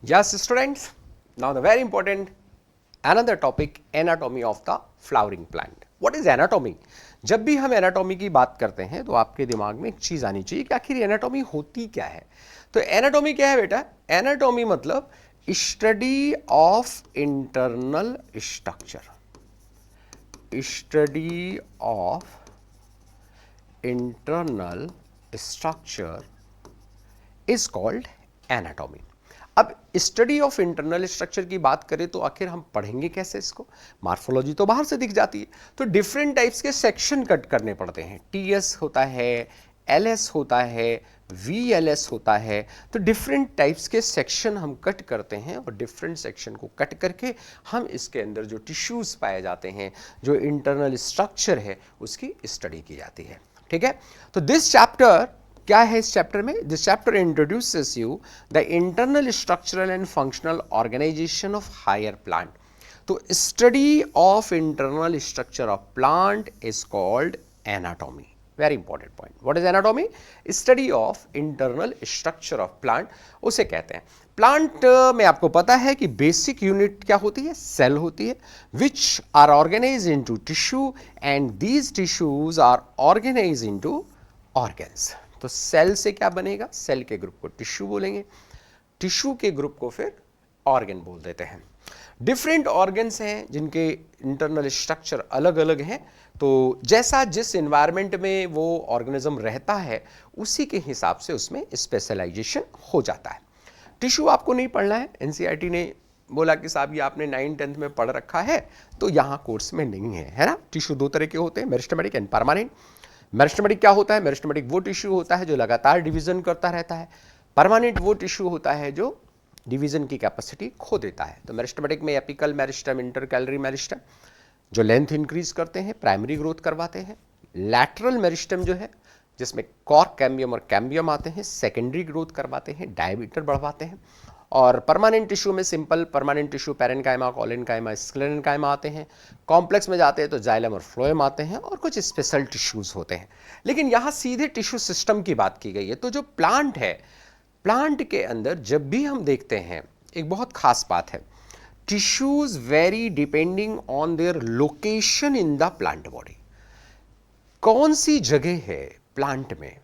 Yes, students. Now the very important another topic, anatomy of the flowering plant. What is anatomy? जब भी हम anatomy की बात करते हैं तो आपके दिमाग में एक चीज आनी चाहिए कि आखिर एनाटॉमी होती क्या है। तो एनाटॉमी क्या है बेटा? एनाटॉमी मतलब study of internal structure, study of internal structure is called anatomy. अब स्टडी ऑफ इंटरनल स्ट्रक्चर की बात करें तो आखिर हम पढ़ेंगे कैसे इसको? मार्फोलॉजी तो बाहर से दिख जाती है, तो डिफरेंट टाइप्स के सेक्शन कट करने पड़ते हैं। टीएस होता है, एलएस होता है, वीएलएस होता है, तो डिफरेंट टाइप्स के सेक्शन हम कट करते हैं और डिफरेंट सेक्शन को कट करके हम इसके अंदर जो टिश्यूज पाए जाते हैं, जो इंटरनल स्ट्रक्चर है, उसकी स्टडी की जाती है। ठीक है, तो दिस चैप्टर क्या है? इस चैप्टर में this chapter introduces you the internal structural and functional organisation of higher plant. तो study of internal structure of plant is called anatomy. Very important point. What is anatomy? Study of internal structure of plant उसे कहते हैं। Plant में आपको पता है कि basic unit क्या होती है? सेल होती है, which are organize into tissue and these tissues are organize into organs. तो सेल से क्या बनेगा? सेल के ग्रुप को टिश्यू बोलेंगे, टिश्यू के ग्रुप को फिर ऑर्गन बोल देते हैं। डिफरेंट ऑर्गन्स हैं जिनके इंटरनल स्ट्रक्चर अलग अलग हैं, तो जैसा जिस एनवायरनमेंट में वो ऑर्गेनिज्म रहता है उसी के हिसाब से उसमें स्पेशलाइजेशन हो जाता है। टिश्यू आपको नहीं पढ़ना है, एनसीईआरटी ने बोला कि साहब ये आपने 9th-10th में पढ़ रखा है, तो यहाँ कोर्स में नहीं है ना। टिश्यू दो तरह के होते हैं, मेरिस्टेमेटिक एंड परमानेंट। मेरिस्टेमेटिक क्या होता है? मेरिस्टेमेटिक वो टिश्यू होता है जो लगातार डिवीजन करता रहता है। परमानेंट वो टिश्यू होता है जो डिवीजन की कैपेसिटी खो देता है। तो मेरिस्टेमेटिक में एपिकल मेरिस्टम, इंटरकैलरी मेरिस्टम जो लेंथ इंक्रीज करते हैं, प्राइमरी ग्रोथ करवाते हैं। लैटरल मेरिस्टम जो है जिसमें कॉर्क कैम्बियम और कैम्बियम आते हैं, सेकेंडरी ग्रोथ करवाते हैं, डायमीटर बढ़वाते हैं। और परमानेंट टिश्यू में simple permanent tissue parenchyma, collenchyma, sclerenchyma आते हैं। कॉम्प्लेक्स में जाते हैं तो जाइलम और फ्लोएम आते हैं और कुछ स्पेशल टिश्यूज होते हैं। लेकिन यहाँ सीधे टिश्यू सिस्टम की बात की गई है। तो जो प्लांट है, प्लांट के अंदर जब भी हम देखते हैं एक बहुत खास बात है, tissues very depending on their location in the plant body. कौन सी जगह है प्लांट में,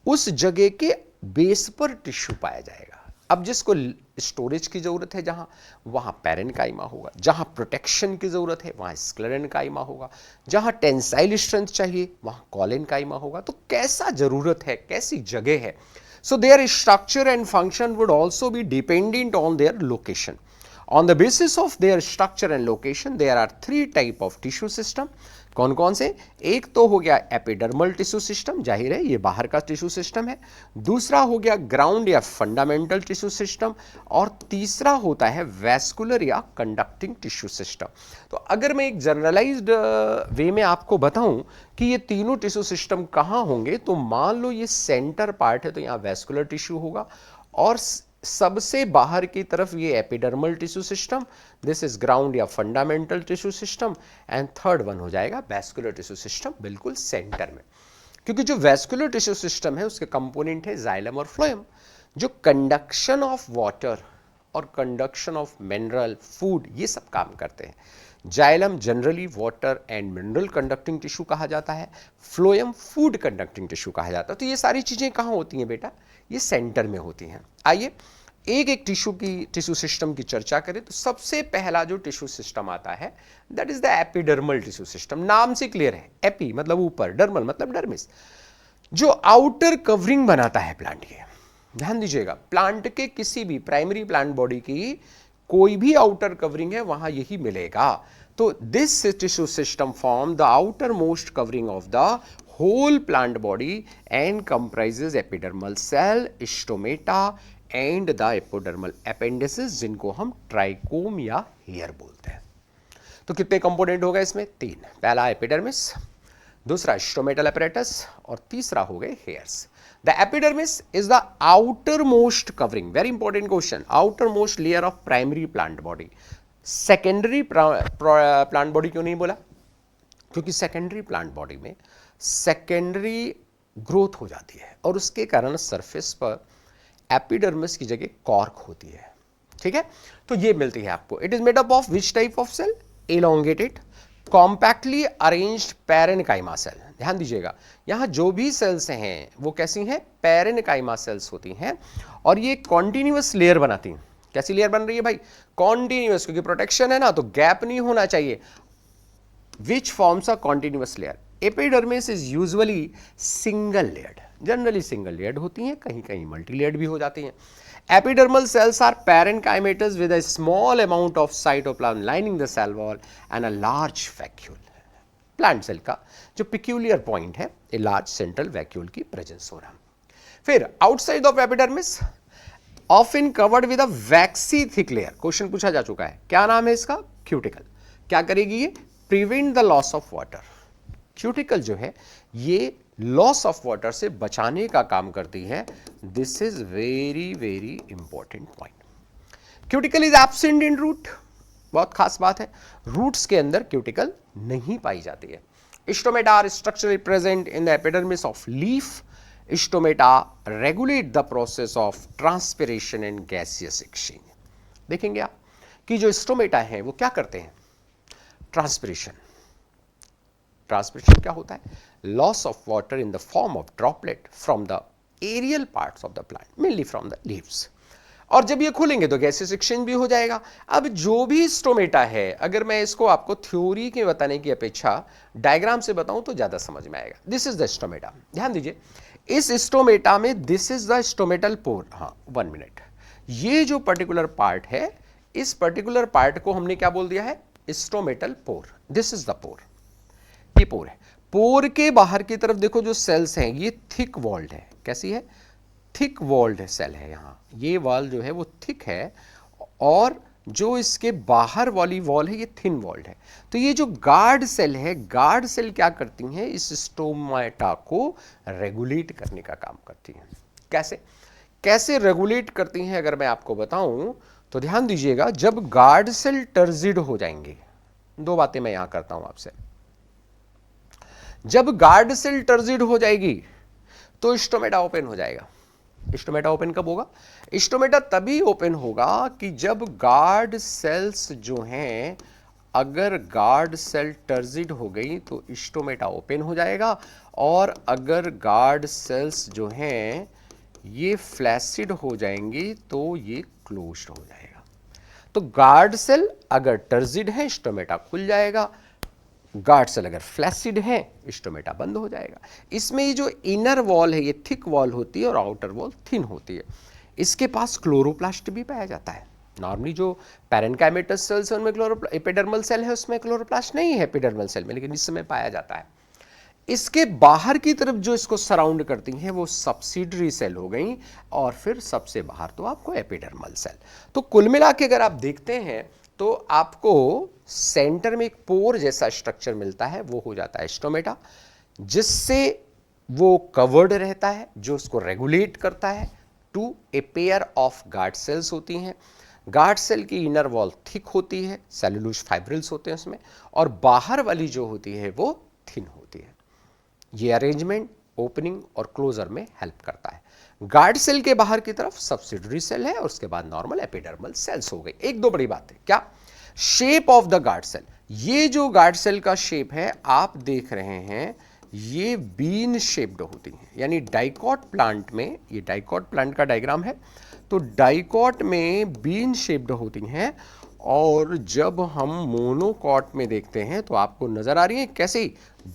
उस जगह के बेस पर टिश्यू पाया जाएगा। अब जिसको स्टोरेज की जरूरत है जहां, वहां पैरेन्काइमा होगा। जहां प्रोटेक्शन की जरूरत है वहां स्क्लेरेन्काइमा होगा। जहां टेंसाइल स्ट्रेंथ चाहिए वहां कोलेनकाइमा होगा। तो कैसा जरूरत है, कैसी जगह है, so their structure and function would also be dependent on their location. On the basis of their structure and location, there are 3 type of tissue system. कौन कौन से? एक तो हो गया एपिडर्मल टिश्यू सिस्टम, जाहिर है ये बाहर का टिश्यू सिस्टम है। दूसरा हो गया ग्राउंड या फंडामेंटल टिश्यू सिस्टम, और तीसरा होता है वैस्कुलर या कंडक्टिंग टिश्यू सिस्टम। तो अगर मैं एक जनरलाइज्ड वे में आपको बताऊं कि ये तीनों टिश्यू सिस्टम कहाँ होंगे, तो मान लो ये सेंटर पार्ट है तो यहाँ वैस्कुलर टिश्यू होगा, और सबसे बाहर की तरफ ये epidermal tissue system, this is ground या fundamental tissue system, and third one हो जाएगा वैस्कुलर टिश्यू सिस्टम, बिल्कुल सेंटर में। क्योंकि जो वैस्कुलर टिश्यू सिस्टम है उसके कंपोनेंट है जाइलम और फ्लोएम, जो कंडक्शन ऑफ वाटर और कंडक्शन ऑफ मिनरल, फूड, ये सब काम करते हैं। Xylem generally water and mineral conducting tissue कहा जाता है, फ्लोएम फूड कंडक्टिंग टिश्यू कहा जाता है। तो ये सारी चीजें कहाँ होती हैं बेटा? ये सेंटर में होती हैं। आइए एक एक टिश्यू सिस्टम की चर्चा करें। तो सबसे पहला जो टिश्यू सिस्टम आता है that is the epidermal tissue system. नाम से क्लियर है, एपी मतलब ऊपर, डर्मल मतलब डर्मिस, जो आउटर कवरिंग बनाता है प्लांट के। ध्यान दीजिएगा, प्लांट के किसी भी प्राइमरी प्लांट बॉडी की कोई भी आउटर कवरिंग है वहां यही मिलेगा। तो this tissue system form the outermost covering of the whole plant body and comprises epidermal cell, stomata and the epidermal appendages, जिनको हम ट्राइकोम या हेयर बोलते हैं। तो कितने कंपोनेंट होगा इसमें? 3। पहला एपिडर्मिस, दूसरा स्टोमेटल apparatus, और तीसरा हो गए hairs. The epidermis is the outermost covering, very important question, outer most layer of primary plant body. Secondary plant body क्यों नहीं बोला? क्योंकि सेकेंडरी प्लांट बॉडी में सेकेंडरी ग्रोथ हो जाती है और उसके कारण सरफेस पर एपिडर्मिस की जगह कॉर्क होती है। ठीक है, तो ये मिलती है आपको। It is made up of which type of cell? Elongated compactly arranged parenchyma cell. ध्यान दीजिएगा, यहां जो भी सेल्स हैं वो कैसी हैं? पैरेन्काइमा सेल्स होती हैं, और ये कॉन्टिन्यूअस लेयर बनाती हैं। कैसी लेयर बन रही है भाई? कॉन्टिन्यूअस, क्योंकि प्रोटेक्शन है ना, तो गैप नहीं होना चाहिए। Which forms a continuous layer? Epidermis is usually single layered, generally single layered होती हैं, कहीं कहीं मल्टी लेयर्ड भी हो जाती हैं। Epidermal cells are parenchymatous with a small amount of cytoplasm lining the cell wall and a large vacuole. Plant cell का जो पिक्यूलियर पॉइंट है, ए लार्ज सेंट्रल वैक्यूल की प्रेजेंस हो रहा। फिर outside of epidermis often covered with a waxy thick layer. Question पूछा जा चुका है, क्या नाम है इसका? क्यूटिकल। क्या करेगी ये? Prevent the loss of water. Cuticle जो है ये लॉस ऑफ वाटर से बचाने का काम करती है। This is very very important point. Cuticle is absent in root, बहुत खास बात है, रूट्स के अंदर क्यूटिकल नहीं पाई जाती है। Stomata are structurally present in the epidermis of leaf. Stomata regulate the process of transpiration and gaseous exchange. देखेंगे आप कि जो स्टोमेटा है वो क्या करते हैं? ट्रांसपिरेशन। ट्रांसपिरेशन क्या होता है? Loss of water in the form of droplet from the aerial parts of the plant, mainly from the leaves. और जब ये खुलेंगे तो गैसेस एक्सचेंज भी हो जाएगा। अब जो भी स्टोमेटा है, अगर मैं इसको आपको थ्योरी के बताने की अपेक्षा डायग्राम से बताऊं तो ज्यादा समझ में आएगा। This is the stomata. ध्यान दीजिए, इस स्टोमेटा में this is the stomatal pore. हाँ, 1 मिनट। ये जो पर्टिकुलर पार्ट है, इस पर्टिकुलर पार्ट को हमने क्या बोल दिया है? Stomatal pore. This is the pore, ये पोर है। पोर के बाहर की तरफ देखो जो सेल्स हैं ये थिक वॉल्ड है। कैसी है? थिक वॉल्ड सेल है। यहां ये वॉल जो है वो थिक है, और जो इसके बाहर वाली वॉल है ये थिन वॉल्ड है। तो ये जो गार्ड सेल है, गार्ड सेल क्या करती हैं? इस स्टोमेटा को रेगुलेट करने का काम करती हैं। कैसे कैसे रेगुलेट करती हैं अगर मैं आपको बताऊं तो ध्यान दीजिएगा। जब गार्ड सेल टर्जिड हो जाएंगे, 2 बातें मैं यहां करता हूं आपसे। जब गार्ड सेल टर्जिड हो जाएगी तो स्टोमेटा ओपन हो जाएगा। स्टोमेटा ओपन कब होगा? स्टोमेटा तभी ओपन होगा कि जब गार्ड सेल्स जो हैं, अगर गार्ड सेल टर्जिड हो गई तो स्टोमेटा ओपन हो जाएगा, और अगर गार्ड सेल्स जो हैं ये फ्लैसिड हो जाएंगी तो ये क्लोज्ड हो जाएगा। तो गार्ड सेल अगर टर्जिड है स्टोमेटा खुल जाएगा, गार्ड सेल अगर फ्लैसिड है स्टोमेटा बंद हो जाएगा। इसमें ये जो इनर वॉल है ये थिक वॉल होती है और आउटर वॉल थिन होती है। इसके पास क्लोरोप्लास्ट भी पाया जाता है। नॉर्मली जो पैरेन्काइमेटस सेल्स है उनमें एपिडर्मल सेल है, उसमें क्लोरोप्लास्ट नहीं है एपिडर्मल सेल में, लेकिन इस समय पाया जाता है। इसके बाहर की तरफ जो इसको सराउंड करती हैं वो सब्सिडरी सेल हो गई, और फिर सबसे बाहर तो आपको एपिडर्मल सेल। तो कुल मिला के अगर आप देखते हैं तो आपको सेंटर में एक पोर जैसा स्ट्रक्चर मिलता है, वो हो जाता है स्टोमेटा, जिससे वो कवर्ड रहता है, जो उसको रेगुलेट करता है to a pair of guard cells होती हैं। गार्ड सेल की इनर वॉल थिक होती है, सेलुलोज फाइब्रिल्स होते हैं उसमें, और बाहर वाली जो होती है वो थिन होती है। ये अरेंजमेंट ओपनिंग और क्लोजर में हेल्प करता है। गार्ड सेल के बाहर की तरफ सब्सिडरी सेल है, और उसके बाद नॉर्मल एपिडर्मल सेल्स हो गई। 1-2 बड़ी बात है। क्या? Shape of the guard cell. ये जो गार्ड सेल का शेप है आप देख रहे हैं, ये बीन शेप्ड होती है, यानी डाइकॉट प्लांट में, ये डाइकॉट प्लांट का डायग्राम है, तो डाइकॉट में बीन शेप्ड होती हैं, और जब हम मोनोकॉट में देखते हैं तो आपको नजर आ रही है कैसे?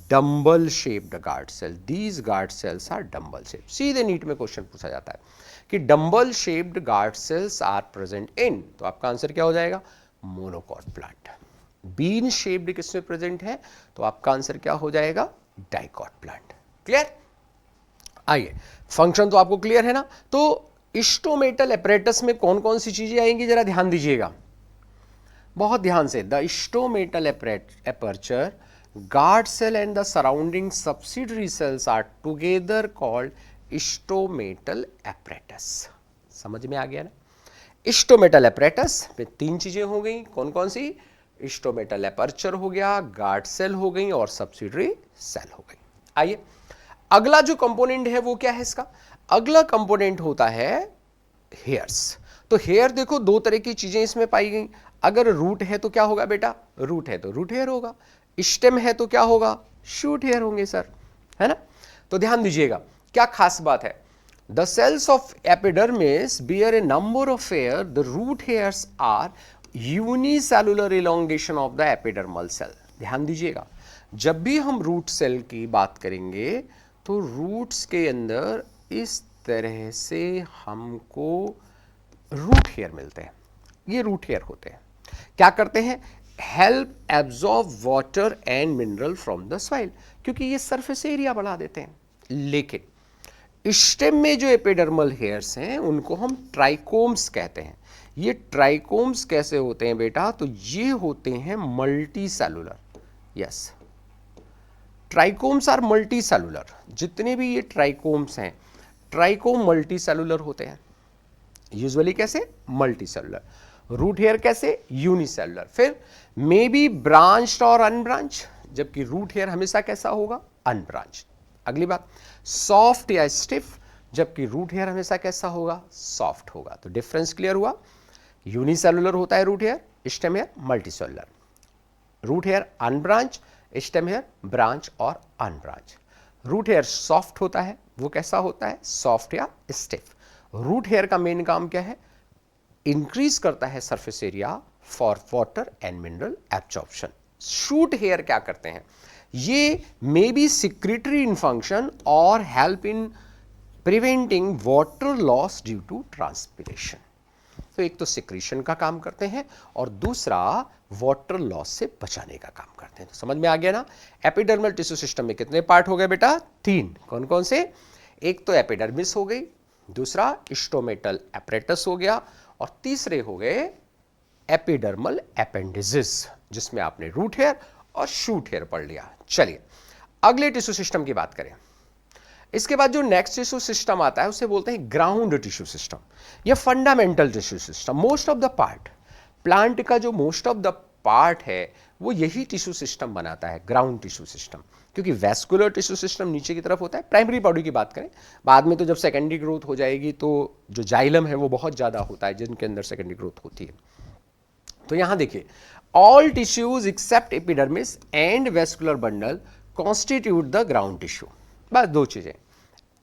Dumbbell shaped guard cell. These guard cells are dumbbell shape. सीधे नीट में क्वेश्चन पूछा जाता है कि dumbbell shaped guard cells are present in, तो आपका आंसर क्या हो जाएगा? Monocot plant. बीन शेप्ड किसमें प्रेजेंट है? तो आपका आंसर क्या हो जाएगा? Dicot plant. क्लियर? आइए, फंक्शन तो आपको क्लियर है ना? तो स्टोमेटल एपरेटस में कौन कौन सी चीजें आएंगी जरा ध्यान दीजिएगा, बहुत ध्यान से। The stomatal aperture, guard cell and the surrounding subsidiary cells are together called stomatal apparatus. समझ में आ गया ना? स्टोमेटल एपरेटस में 3 चीजें हो गई। कौन कौन सी? स्टोमेटल एपर्चर हो गया, गार्ड सेल हो गई, और सब्सिडरी सेल हो गई। आइए, अगला जो कंपोनेंट है वो क्या है इसका? अगला कंपोनेंट होता है हेयर्स। तो हेयर देखो दो तरह की चीजें इसमें पाई गई। अगर रूट है तो क्या होगा बेटा, रूट है तो रूट हेयर होगा, स्टेम है तो क्या होगा, शूट हेयर होंगे सर, है ना। तो ध्यान दीजिएगा क्या खास बात है, the cells of epidermis bear a number of hair, the root hairs are unicellular elongation of the epidermal cell. ध्यान दीजिएगा जब भी हम रूट सेल की बात करेंगे तो रूट्स के अंदर इस तरह से हमको रूट हेयर मिलते हैं, ये रूट हेयर होते हैं, क्या करते हैं, help absorb water and mineral from the soil, क्योंकि ये सरफेस एरिया बढ़ा देते हैं। लेकिन स्टेम में जो एपिडर्मल हेयर्स हैं उनको हम ट्राइकोम्स कहते हैं। ये ट्राइकोम्स कैसे होते हैं बेटा, तो ये होते हैं multi cellular, yes, trichomes are multi cellular. जितने भी ये ट्राइकोम्स हैं, ट्राइकोम मल्टी सेलुलर होते हैं, यूजुअली कैसे, मल्टी सेलुलर। रूट हेयर कैसे, यूनिसेलुलर। फिर मे बी ब्रांच्ड और अनब्रांच, जबकि रूट हेयर हमेशा कैसा होगा, अनब्रांच। अगली बात, सॉफ्ट या स्टिफ, जबकि रूट हेयर हमेशा कैसा होगा, सॉफ्ट होगा। तो डिफरेंस क्लियर हुआ, यूनिसेलुलर होता है root hair, stem hair multicellular. Root hair unbranch, stem hair branch और अनब्रांच। रूट हेयर सॉफ्ट होता है, वो कैसा होता है, सॉफ्ट या स्टिफ। रूट हेयर का मेन काम क्या है, इंक्रीज करता है surface area for water and mineral absorption. Shoot hair क्या करते हैं, ये may be secretory in function और help in preventing water loss due to transpiration. तो एक तो सिक्रीशन का काम करते हैं और दूसरा वाटर लॉस से बचाने का काम करते हैं। तो समझ में आ गया ना। एपिडर्मल टिश्यू सिस्टम में कितने पार्ट हो गए बेटा, 3। कौन कौन से, एक तो एपिडर्मिस हो गई, दूसरा स्टोमेटल एपरेटस हो गया और तीसरे हो गए एपिडर्मल अपेंडिसेस, जिसमें आपने रूट हेयर और शूट हेयर पढ़ लिया। चलिए अगले टिश्यू सिस्टम की बात करें। इसके बाद जो नेक्स्ट टिश्यू सिस्टम आता है उसे बोलते हैं ग्राउंड टिश्यू सिस्टम या fundamental tissue system. Most of the part, plant का जो मोस्ट ऑफ द पार्ट है वो यही टिश्यू सिस्टम बनाता है, ग्राउंड टिश्यू सिस्टम, क्योंकि वैस्कुलर टिश्यू सिस्टम नीचे की तरफ होता है। प्राइमरी बॉडी की बात करें, बाद में तो जब सेकेंडरी ग्रोथ हो जाएगी तो जो जाइलम है वो बहुत ज़्यादा होता है जिनके अंदर सेकेंडरी ग्रोथ होती है। तो यहां देखिए, all tissues except epidermis and vascular bundle constitute the ground tissue. बस दो चीजें,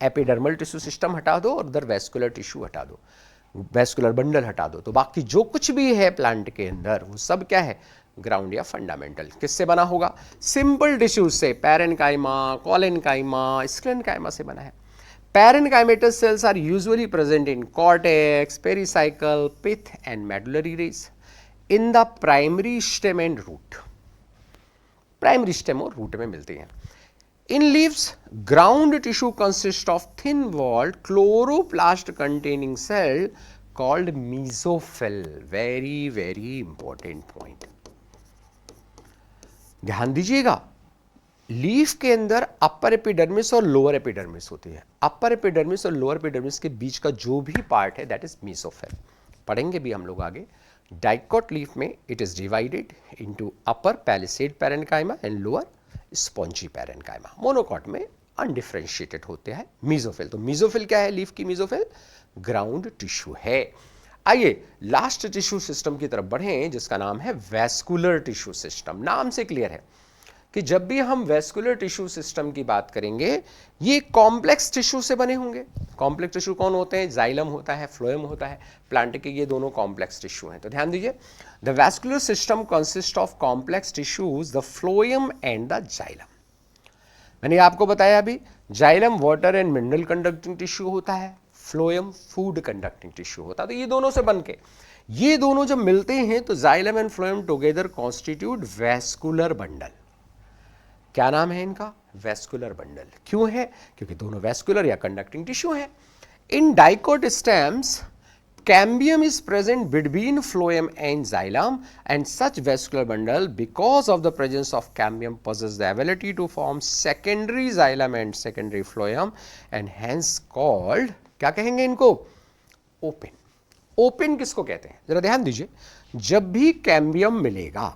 एपिडर्मल टिश्यू सिस्टम हटा दो और उधर वैस्कुलर टिश्यू हटा दो, वैस्कुलर बंडल हटा दो, तो बाकी जो कुछ भी है प्लांट के अंदर वो सब क्या है, ग्राउंड या फंडामेंटल। किससे बना होगा, सिंपल टिश्यूज से, पैरेन्काइमा, कोलेन्काइमा, स्क्लेन्काइमा से बना है। Parenchymatous cells are usually present in cortex, pericycle, pith and medullary rays in the primary stem and root. Primary stem और रूट में मिलती हैं। In leaves, ground tissue consists of thin-walled chloroplast containing cell called mesophyll. Very, very important point. ध्यान दीजिएगा, leaf के अंदर upper epidermis और lower epidermis होती है। अपर एपिडर्मिस और लोअर एपिडर्मिस के बीच का जो भी पार्ट है दैट इज मेसोफिल। पढ़ेंगे भी हम लोग आगे। डाइकोट लीफ में it is divided into upper palisade parenchyma and lower spongy parenchyma. Monocot में अनडिफरेंशिएटेड होते हैं मेसोफिल। तो मेसोफिल क्या है, लीफ की मेसोफिल ग्राउंड टिश्यू है। आइए लास्ट टिश्यू सिस्टम की तरफ बढ़ें जिसका नाम है वैस्कुलर टिश्यू सिस्टम। नाम से क्लियर है कि जब भी हम वैस्कुलर टिश्यू सिस्टम की बात करेंगे ये कॉम्प्लेक्स टिश्यू से बने होंगे। कॉम्प्लेक्स टिश्यू कौन होते हैं, जाइलम होता है, फ्लोएम होता है। प्लांट के ये दोनों कॉम्प्लेक्स टिश्यू हैं। तो ध्यान दीजिए, the vascular system consist of complex tissues the phloem and the xylem. मैंने आपको बताया अभी, xylem water and mineral conducting tissue होता है, फ्लोएम फूड कंडक्टिंग टिश्यू होता है। तो ये दोनों से बनके ये दोनों जब मिलते हैं तो xylem and phloem together constitute vascular bundle. क्या नाम है इनका, वैस्कुलर बंडल। क्यों है, क्योंकि दोनों वैस्कुलर या कंडक्टिंग टिश्यू है। इन dicot stems cambium is present between phloem and xylem, and such vascular bundle because of the presence of cambium possess the ability to form secondary xylem and secondary phloem and hence called, क्या कहेंगे इनको, open. Open किसको कहते हैं, जरा ध्यान दीजिए। जब भी कैम्बियम मिलेगा,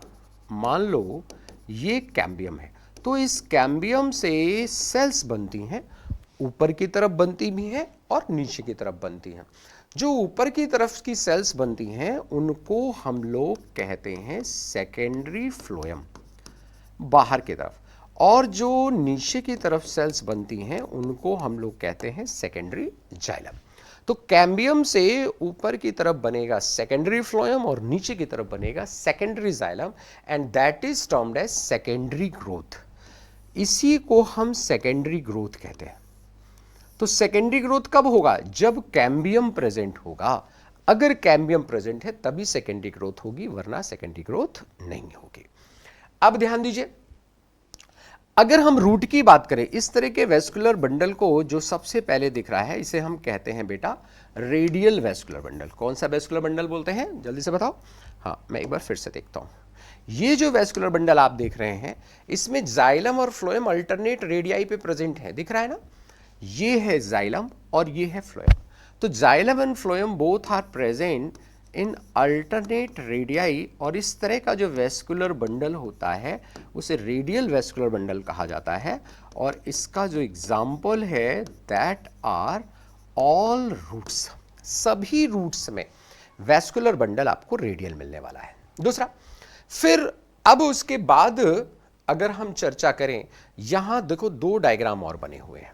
मान लो ये कैम्बियम है, तो इस कैम्बियम से सेल्स बनती हैं, ऊपर की तरफ बनती भी हैं और नीचे की तरफ बनती हैं। जो ऊपर की तरफ की सेल्स बनती हैं उनको हम लोग कहते हैं सेकेंडरी फ्लोएम, बाहर की तरफ, और जो नीचे की तरफ सेल्स बनती हैं उनको हम लोग कहते हैं सेकेंडरी जाइलम। तो कैम्बियम से ऊपर की तरफ बनेगा सेकेंडरी फ्लोएम और नीचे की तरफ बनेगा secondary xylem, and that is termed as secondary growth. इसी को हम सेकेंडरी ग्रोथ कहते हैं। तो सेकेंडरी ग्रोथ कब होगा? जब कैम्बियम प्रेजेंट होगा। अगर कैम्बियम प्रेजेंट है तभी सेकेंडरी ग्रोथ होगी, वरना सेकेंडरी ग्रोथ नहीं होगी। अब ध्यान दीजिए, अगर हम रूट की बात करें, इस तरह के वेस्कुलर बंडल को जो सबसे पहले दिख रहा है इसे हम कहते हैं बेटा रेडियल वेस्कुलर बंडल। कौन सा वेस्कुलर बंडल बोलते हैं, जल्दी से बताओ। हाँ, मैं एक बार फिर से देखता हूं। ये जो वेस्कुलर बंडल आप देख रहे हैं इसमें जाइलम और फ्लोएम अल्टरनेट रेडियाई पे प्रेजेंट है, दिख रहा है ना। ये है जाइलम और ये है फ्लोएम। तो xylem and phloem both are present in alternate radii, और इस तरह का जो वेस्कुलर बंडल होता है उसे रेडियल वेस्कुलर बंडल कहा जाता है। और इसका जो एग्जाम्पल है दैट आर ऑल रूट्स, सभी रूट्स में वेस्कुलर बंडल आपको रेडियल मिलने वाला है। दूसरा, फिर अब उसके बाद अगर हम चर्चा करें, यहां देखो दो डायग्राम और बने हुए हैं।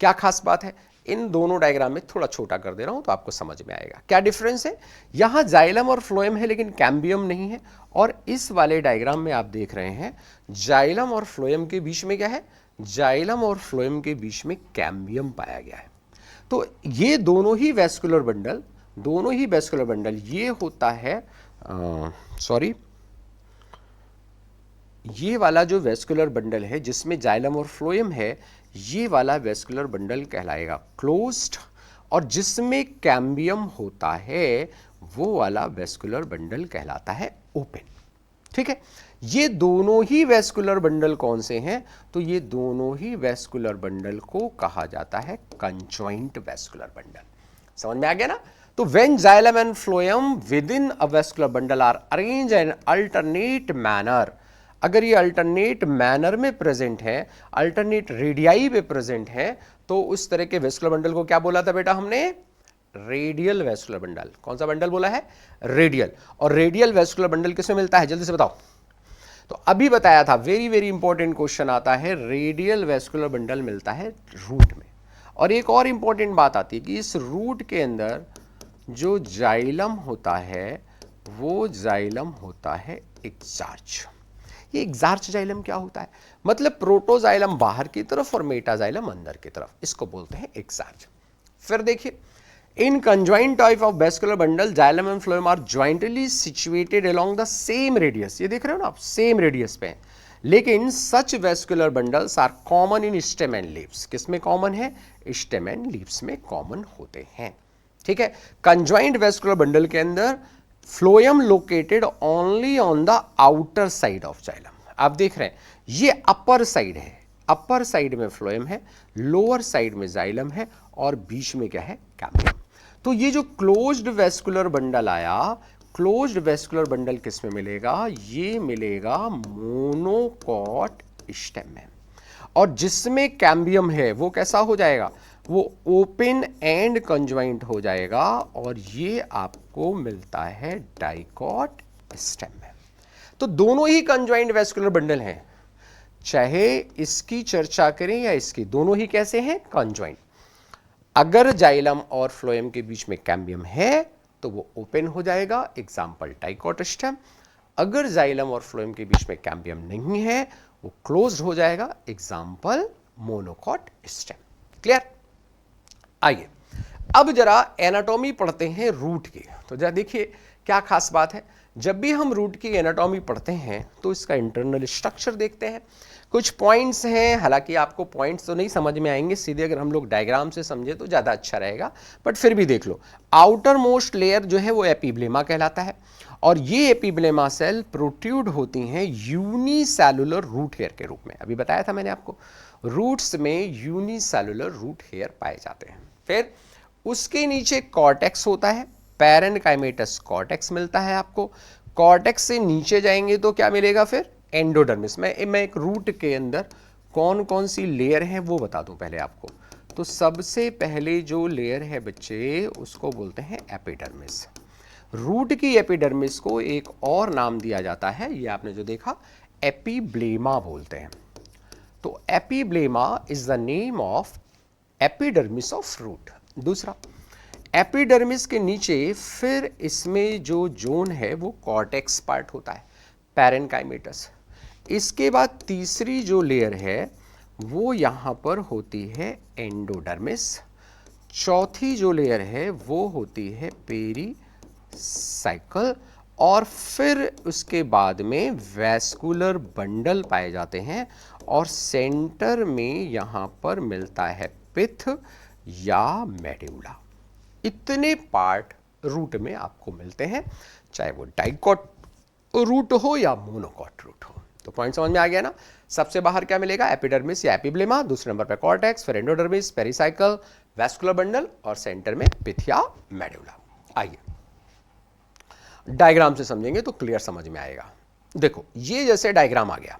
क्या खास बात है, इन दोनों डायग्राम में थोड़ा छोटा कर दे रहा हूं तो आपको समझ में आएगा क्या डिफरेंस है। यहां जाइलम और फ्लोएम है लेकिन कैम्बियम नहीं है, और इस वाले डायग्राम में आप देख रहे हैं जाइलम और फ्लोएम के बीच में क्या है, जाइलम और फ्लोएम के बीच में कैम्बियम पाया गया है। तो ये दोनों ही वेस्कुलर बंडल, ये होता है सॉरी, ये वाला जो वेस्कुलर बंडल है जिसमें जाइलम और फ्लोएम है, ये वाला वेस्कुलर बंडल कहलाएगा क्लोज्ड, और जिसमें कैम्बियम होता है वो वाला वेस्कुलर बंडल कहलाता है ओपन। ठीक है, ये दोनों ही वेस्कुलर बंडल कौन से हैं? तो ये दोनों ही वेस्कुलर बंडल को कहा जाता है कंजॉइंट वेस्कुलर बंडल। समझ में आ गया ना। तो when xylem and phloem within a vascular bundle are arranged in alternate manner, अगर ये अल्टरनेट मैनर में प्रेजेंट है, अल्टरनेट रेडियाई पे प्रेजेंट है, तो उस तरह के वेस्कुलर बंडल को क्या बोला था बेटा हमने? Radial vascular bundle. कौन सा बंडल बोला है? रेडियल। और रेडियल वेस्कुलर बंडल किसमें मिलता है, जल्दी से बताओ। तो अभी बताया था, वेरी वेरी इंपॉर्टेंट क्वेश्चन आता है, रेडियल वेस्कुलर बंडल मिलता है रूट में। और एक और इंपॉर्टेंट बात आती है कि इस रूट के अंदर जो जाइलम होता है वो जाइलम होता है एक्सार्च। ये एक्सार्च जाइलम क्या होता है? मतलब प्रोटोजाइलम बाहर की तरफ और मेटाजाइलम अंदर की तरफ, इसको बोलते हैं एक्सार्च। फिर देखिए, in conjoint type of vascular bundle xylem and phloem are jointly situated along the same radius. ये देख रहे हो ना आप, सेम रेडियस पे। लेकिन such vascular bundles are common in stem and leaves. किसमें कॉमन है? स्टेम एंड लीव्स में कॉमन होते हैं। ठीक है, कंजॉइंट वेस्कुलर बंडल के अंदर phloem located only on the outer side of xylem. आप देख रहे हैं ये अपर साइड है, अपर साइड में फ्लोएम है, लोअर साइड में जाइलम है, और बीच में क्या है? कैम्बियम। तो ये जो क्लोज्ड वेस्कुलर बंडल आया, क्लोज्ड वेस्कुलर बंडल किस में मिलेगा? ये मिलेगा मोनोकॉट स्टेम में। और जिसमें कैम्बियम है वो कैसा हो जाएगा? वो ओपन एंड कंजॉइंट हो जाएगा, और ये आपको मिलता है डाइकॉट स्टेम में। तो दोनों ही कंजॉइंट वेस्कुलर बंडल हैं, चाहे इसकी चर्चा करें या इसकी, दोनों ही कैसे हैं? कंजॉइंट। अगर जाइलम और फ्लोएम के बीच में कैम्बियम है तो वो ओपन हो जाएगा, एग्जाम्पल डाइकॉट स्टेम। अगर जाइलम और फ्लोएम के बीच में कैम्बियम नहीं है वो क्लोज्ड हो जाएगा, एग्जाम्पल मोनोकॉट स्टेम। क्लियर? आइए अब जरा एनाटॉमी पढ़ते हैं रूट की। तो जरा देखिए क्या खास बात है, जब भी हम रूट की एनाटॉमी पढ़ते हैं तो इसका इंटरनल स्ट्रक्चर देखते हैं। कुछ पॉइंट्स हैं, हालांकि आपको पॉइंट्स तो नहीं समझ में आएंगे, सीधे अगर हम लोग डायग्राम से समझे तो ज़्यादा अच्छा रहेगा, बट फिर भी देख लो। आउटर मोस्ट लेयर जो है वो एपिब्लेमा कहलाता है, और ये एपिब्लेमा सेल प्रोट्रूड होती हैं यूनिसेलुलर रूट हेयर के रूप में। अभी बताया था मैंने आपको, रूट्स में यूनिसेलुलर रूट हेयर पाए जाते हैं। फिर उसके नीचे कॉर्टेक्स होता है, पैरेन्काइमेटस कॉर्टेक्स मिलता है आपको। कॉर्टेक्स से नीचे जाएंगे तो क्या मिलेगा? फिर एंडोडर्मिस। मैं एक रूट के अंदर कौन कौन सी लेयर हैं वो बता दूं पहले आपको। तो तो सबसे पहले जो लेयर है बच्चे उसको बोलते हैं एपिडर्मिस। रूट की एपिडर्मिस को एक और नाम दिया जाता है, ये आपने जो देखा एपिब्लेमा बोलते हैं। तो epiblema is the name of epidermis of root. दूसरा, एपिडर्मिस के नीचे फिर इसमें जो जोन है वो कॉर्टेक्स पार्ट होता है, पैरेनकाइमेटस। इसके बाद तीसरी जो लेयर है वो यहाँ पर होती है एंडोडर्मिस। चौथी जो लेयर है वो होती है पेरीसाइकल, और फिर उसके बाद में वैस्कुलर बंडल पाए जाते हैं, और सेंटर में यहाँ पर मिलता है पिथ या मेड्यूला। इतने पार्ट रूट में आपको मिलते हैं, चाहे वो डाइकॉट रूट हो या मोनोकॉट रूट हो। तो पॉइंट समझ में आ गया ना। सबसे बाहर क्या मिलेगा, एपिडर्मिस या एपिब्लेमा, दूसरे नंबर पे कॉर्टेक्स, फिर एंडोडर्मिस, पेरिसाइकल, वैस्कुलर बंडल, और सेंटर में पिथ या मेड्यूला। आइए डायग्राम से समझेंगे तो क्लियर समझ में आएगा। देखो ये जैसे डायग्राम आ गया,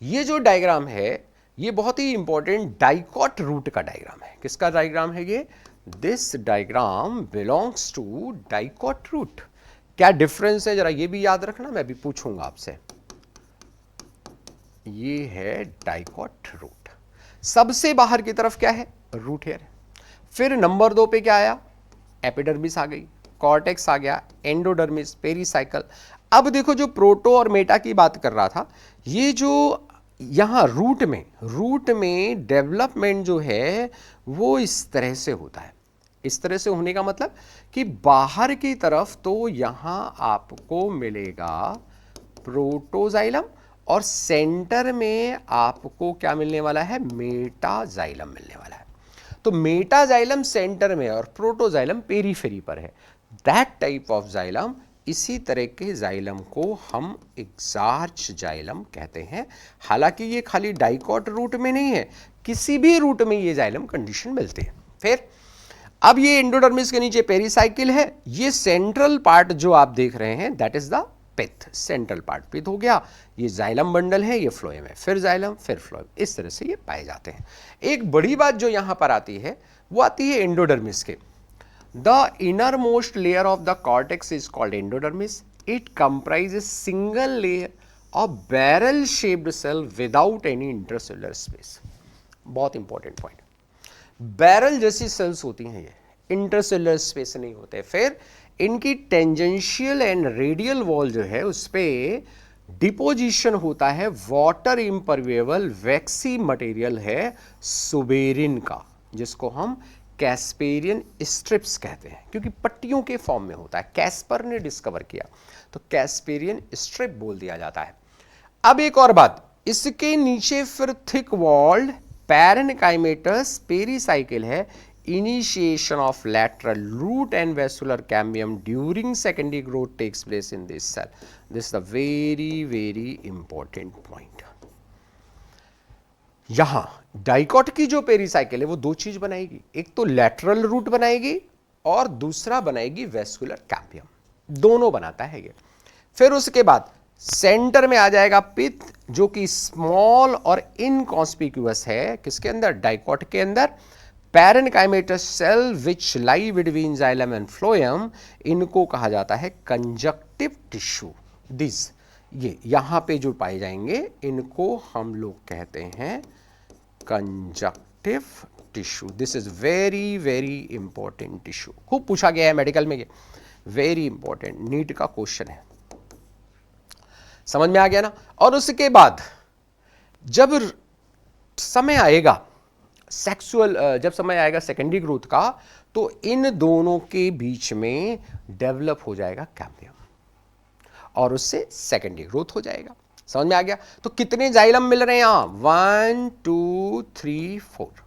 ये जो डायग्राम है ये बहुत ही इंपॉर्टेंट डाइकॉट रूट का डायग्राम है। किसका डायग्राम है ये? This diagram belongs to dicot root. क्या डिफरेंस है जरा ये भी याद रखना, मैं भी पूछूंगा आपसे। ये है डाइकॉट रूट। सबसे बाहर की तरफ क्या है? Root hair. फिर नंबर 2 पे क्या आया? एपिडर्मिस आ गई, कॉर्टेक्स आ गया, एंडोडर्मिस, पेरीसाइकल। अब देखो जो प्रोटो और मेटा की बात कर रहा था, ये जो यहां रूट में डेवलपमेंट जो है वो इस तरह से होता है। इस तरह से होने का मतलब कि बाहर की तरफ तो यहां आपको मिलेगा प्रोटोजाइलम, और सेंटर में आपको क्या मिलने वाला है? मेटाजाइलम मिलने वाला है। तो मेटाजाइलम सेंटर में और प्रोटोजाइलम पेरीफेरी पर है। दैट टाइप ऑफ जाइलम, इसी तरह के जाइलम को हम एग्जार्च जाइलम कहते हैं। हालांकि ये खाली डाइकॉट रूट में नहीं है, किसी भी रूट में ये जाइलम कंडीशन मिलते हैं। फिर अब ये एंडोडर्मिस के नीचे पेरीसाइकिल है, ये सेंट्रल पार्ट जो आप देख रहे हैं that is the pith. Central part pith हो गया, ये जाइलम बंडल है, ये फ्लोएम है, फिर जाइलम, फिर फ्लोएम, इस तरह से ये पाए जाते हैं। एक बड़ी बात जो यहां पर आती है वो आती है एंडोडर्मिस के। The innermost layer of the cortex is called endodermis. It comprises single layer of barrel shaped cell without any intercellular space. बहुत इंपॉर्टेंट पॉइंट। बैरल जैसी सेल्स होती हैं, ये इंटरसेलुलर स्पेस नहीं होते। फिर इनकी टेंजेंशियल एंड रेडियल वॉल जो है उस पर डिपोजिशन होता है वाटर इम्परवेबल वैक्सी मटेरियल है सुबेरिन का, जिसको हम कैस्पेरियन स्ट्रिप्स कहते हैं, क्योंकि पट्टियों के फॉर्म में होता है। कैस्पर ने डिस्कवर किया तो कैस्पेरियन स्ट्रिप बोल दिया जाता है। अब एक और बात, इसके नीचे फिर थिक वॉल्ड पैरेनकाइमेटस पेरीसाइकिल है। Initiation of lateral root and vascular cambium during secondary growth takes place in this cell. This is a very important point. यहां डाइकॉट की जो पेरीसाइकिल है वो दो चीज बनाएगी, एक तो लैटरल रूट बनाएगी और दूसरा बनाएगी वेस्कुलर कैम्बियम, दोनों बनाता है ये। फिर उसके बाद सेंटर में आ जाएगा पिथ, जो कि स्मॉल और इनकॉन्स्पिक्यूअस है, किसके अंदर? डाइकॉट के अंदर। Parenchymatous cell which lie between xylem and phloem, इनको कहा जाता है कंजक्टिव टिश्यू। दिस ये यहां पे जो पाए जाएंगे इनको हम लोग कहते हैं conjunctive tissue. This is very important tissue, खूब पूछा गया है मेडिकल में, ये वेरी इंपॉर्टेंट नीट का क्वेश्चन है। समझ में आ गया ना। और उसके बाद जब समय आएगा जब समय आएगा सेकेंडरी ग्रोथ का, तो इन दोनों के बीच में डेवलप हो जाएगा कैम्बियम और उससे सेकेंडरी ग्रोथ हो जाएगा। समझ में आ गया। तो कितने जाइलम मिल रहे हैं यहां? 1 2 3 4।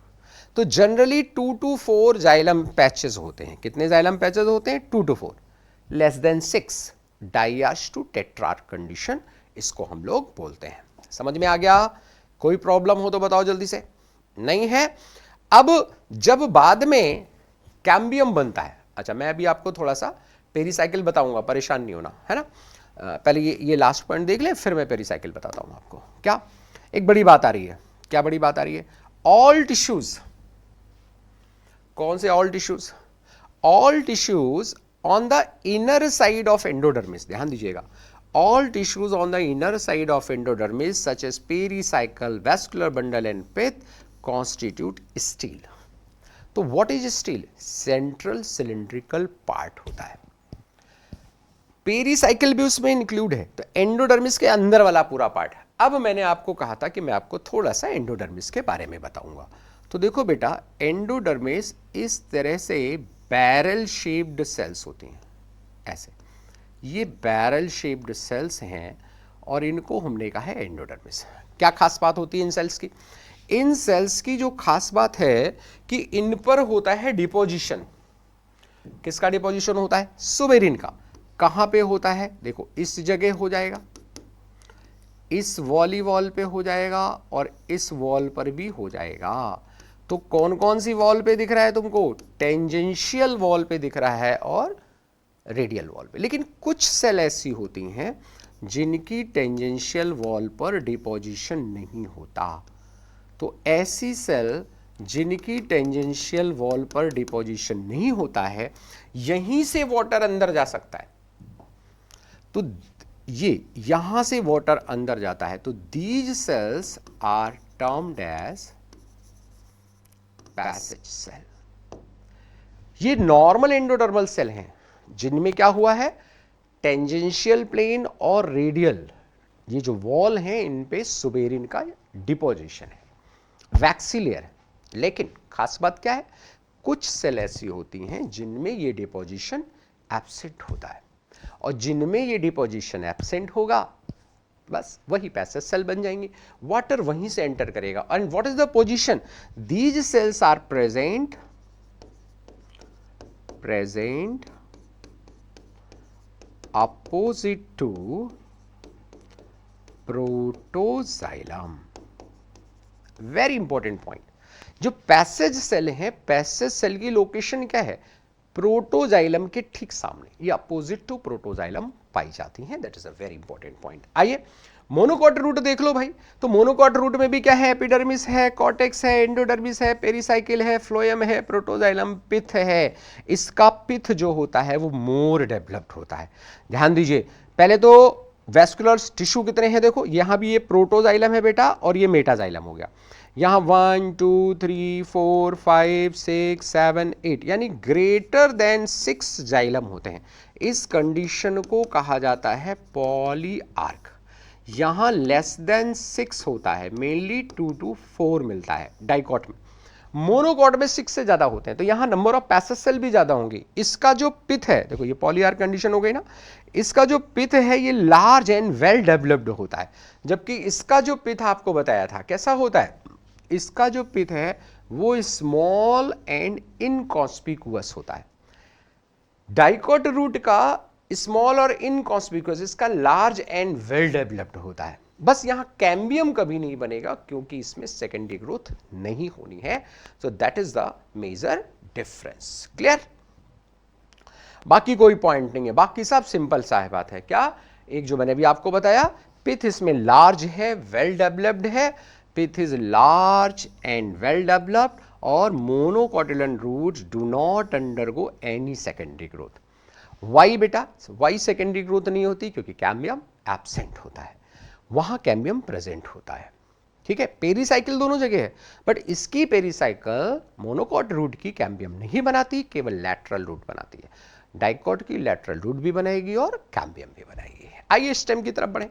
तो जनरली 2 to 4 जाइलम पैचेस होते हैं। कितने जाइलम पैचेस होते हैं? 2 to 4। Less than 6 diarch to tetrarch condition, इसको हम लोग बोलते हैं। समझ में आ गया? कोई प्रॉब्लम हो तो बताओ जल्दी से। नहीं है? अब जब बाद में कैम्बियम बनता है, अच्छा मैं अभी आपको थोड़ा सा पेरीसाइकिल बताऊंगा, परेशान नहीं होना, है ना। पहले ये लास्ट पॉइंट देख लें, फिर मैं पेरीसाइकिल बताता हूं आपको। क्या एक बड़ी बात आ रही है? क्या बड़ी बात आ रही है? ऑल टिश्यूज कौन से all tissues? All tissues on the inner side of endodermis, ध्यान दीजिएगा, all tissues on the inner side of endodermis such as pericycle, vascular bundle and pith constitute stele. तो what is stele? Central cylindrical part होता है। Pericycle भी उसमें include है, तो endodermis के अंदर वाला पूरा पार्ट है। अब मैंने आपको कहा था कि मैं आपको थोड़ा सा एंडोडर्मिस के बारे में बताऊंगा। तो देखो बेटा, एंडोडर्मिस इस तरह से बैरल शेप्ड सेल्स होती हैं, ऐसे ये बैरल शेप्ड सेल्स हैं और इनको हमने कहा है एंडोडर्मिस। क्या खास बात होती है इन सेल्स की? इन सेल्स की जो खास बात है कि इन पर होता है डिपोजिशन। किसका डिपोजिशन होता है? सुबेरिन का। कहां पे होता है? देखो, इस जगह हो जाएगा, इस वॉल पे हो जाएगा और इस वॉल पर भी हो जाएगा। तो कौन कौन सी वॉल पे दिख रहा है तुमको? टेंजेंशियल वॉल पे दिख रहा है और रेडियल वॉल पे। लेकिन कुछ सेल ऐसी होती हैं जिनकी टेंजेंशियल वॉल पर डिपोजिशन नहीं होता। तो ऐसी सेल जिनकी टेंजेंशियल वॉल पर डिपोजिशन नहीं होता है, यहीं से वाटर अंदर जा सकता है। तो ये यहां से वाटर अंदर जाता है, तो these cells are termed as passage cell. ये नॉर्मल एंडोडर्मल सेल हैं जिनमें क्या हुआ है? टेंजेंशियल प्लेन और रेडियल, ये जो वॉल है, इन पे सुबेरिन का डिपोजिशन है, वैक्सीलियर है। लेकिन खास बात क्या है? कुछ सेल ऐसी होती हैं जिनमें ये डिपोजिशन एब्सेंट होता है, और जिनमें ये डिपोजिशन एब्सेंट होगा, बस वही पैसेज सेल बन जाएंगे, वाटर वहीं से एंटर करेगा। And what is the position? These cells are present opposite to protoxylem। Very important point. जो पैसेज सेल है, पैसेज सेल की लोकेशन क्या है? प्रोटोजाइलम के ठीक सामने, ये अपोजिट टू प्रोटोजाइलम पाई जाती हैं। That is a very important point. आइए मोनोकॉट रूट देख लो भाई। तो मोनोकॉट रूट में भी क्या है? एपिडर्मिस है, कॉर्टेक्स है, एंडोडर्मिस है, पेरिसाइकिल है, फ्लोएम है, प्रोटोजाइलम, पिथ है। इसका पिथ जो होता है वो मोर डेवलप्ड होता है। ध्यान दीजिए, पहले तो वेस्कुलर टिश्यू कितने हैं? देखो, यहां भी ये प्रोटोजाइलम है बेटा, और ये मेटाजाइलम हो गया। यहां 1 2 3 4 5 6 7 8, यानी ग्रेटर देन 6 जाइलम होते हैं। इस कंडीशन को कहा जाता है पॉलीआर्क। यहां लेस देन 6 होता है, मेनली 2 to 4 मिलता है डाइकॉट में। मोनोकॉट में 6 से ज्यादा होते हैं, तो यहां नंबर ऑफ पैसेज सेल भी ज्यादा होंगे। इसका जो पिथ है, देखो ये पॉलीआर्क कंडीशन हो गई ना, इसका जो पिथ है ये लार्ज एंड वेल डेवलप्ड होता है। जबकि इसका जो पिथ आपको बताया था कैसा होता है? इसका जो पिथ है वो स्मॉल एंड इनकॉन्स्पिकुअस होता है। डाइकॉट रूट का स्मॉल और इनकॉन्स्पिकुअस, इसका लार्ज एंड वेल डेवलप्ड होता है। बस यहां कैम्बियम कभी नहीं बनेगा क्योंकि इसमें सेकेंडरी ग्रोथ नहीं होनी है। So that is the major difference. Clear? बाकी कोई पॉइंट नहीं है, बाकी सब सिंपल सा है बात है। क्या? एक जो मैंने भी आपको बताया, पिथ इसमें लार्ज है, वेल डेवलप्ड है, pith is large and well developed, और monocotyledon roots do not undergo any secondary growth. Why बेटा? वाई सेकेंडरी ग्रोथ नहीं होती क्योंकि कैम्बियम एब्सेंट होता है, वहां कैम्बियम प्रेजेंट होता है। ठीक है, पेरीसाइकिल दोनों जगह है, बट इसकी पेरीसाइकिल मोनोकॉट रूट की कैम्बियम नहीं बनाती, केवल लैटरल रूट बनाती है। डाइकॉट की लैटरल रूट भी बनाएगी और कैम्बियम भी बनाएगी। आइए स्टेम की तरफ बढ़े।